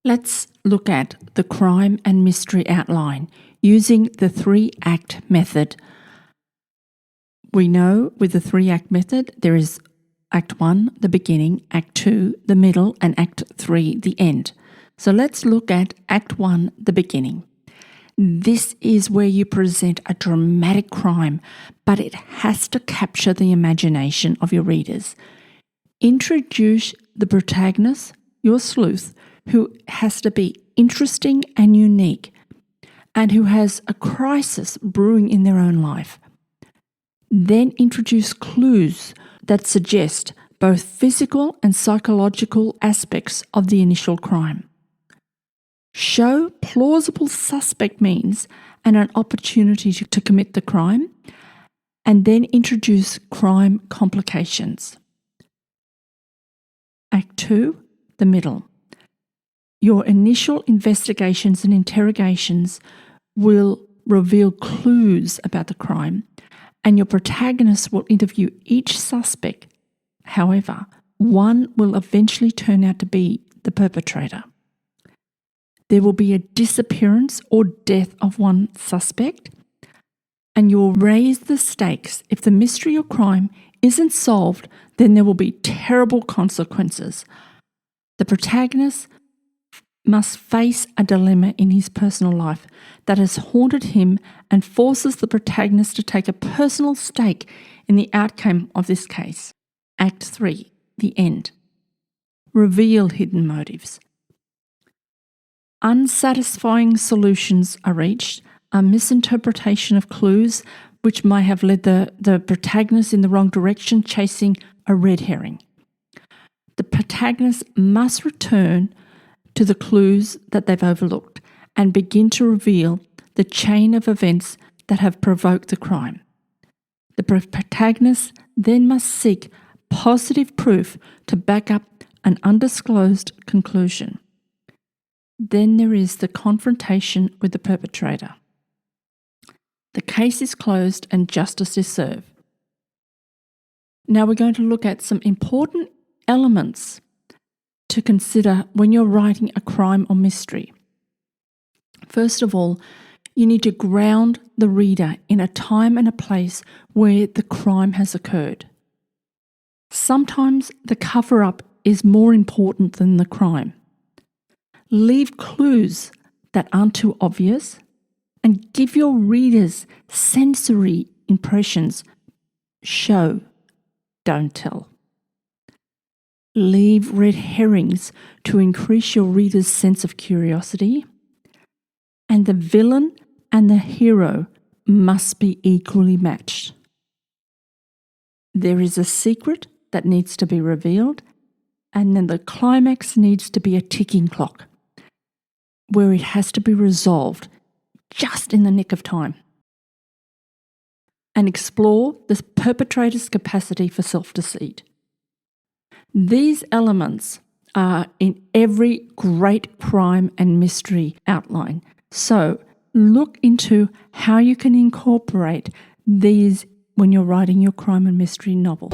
Let's look at the crime and mystery outline using the 3-act method. We know with the 3-act method there is Act 1, the beginning, Act 2, the middle, and Act 3, the end. So let's look at Act 1, the beginning. This is where you present a dramatic crime, but it has to capture the imagination of your readers. Introduce the protagonist, your sleuth, who has to be interesting and unique, and who has a crisis brewing in their own life. Then introduce clues that suggest both physical and psychological aspects of the initial crime. Show plausible suspect means and an opportunity to commit the crime, and then introduce crime complications. Act 2, the middle. Your initial investigations and interrogations will reveal clues about the crime, and your protagonist will interview each suspect. However, one will eventually turn out to be the perpetrator. There will be a disappearance or death of one suspect, and you'll raise the stakes. If the mystery or crime isn't solved, then there will be terrible consequences. The protagonist must face a dilemma in his personal life that has haunted him and forces the protagonist to take a personal stake in the outcome of this case. Act 3, the end. Reveal hidden motives. Unsatisfying solutions are reached, a misinterpretation of clues which may have led the protagonist in the wrong direction, chasing a red herring. The protagonist must return to the clues that they've overlooked and begin to reveal the chain of events that have provoked the crime. The protagonist then must seek positive proof to back up an undisclosed conclusion. Then there is the confrontation with the perpetrator. The case is closed and justice is served. Now we're going to look at some important elements to consider when you're writing a crime or mystery. First of all, you need to ground the reader in a time and a place where the crime has occurred. Sometimes the cover-up is more important than the crime. Leave clues that aren't too obvious and give your readers sensory impressions. Show, don't tell. Leave red herrings to increase your reader's sense of curiosity. And the villain and the hero must be equally matched. There is a secret that needs to be revealed, and then the climax needs to be a ticking clock, where it has to be resolved just in the nick of time. And explore the perpetrator's capacity for self-deceit. These elements are in every great crime and mystery outline. So look into how you can incorporate these when you're writing your crime and mystery novel.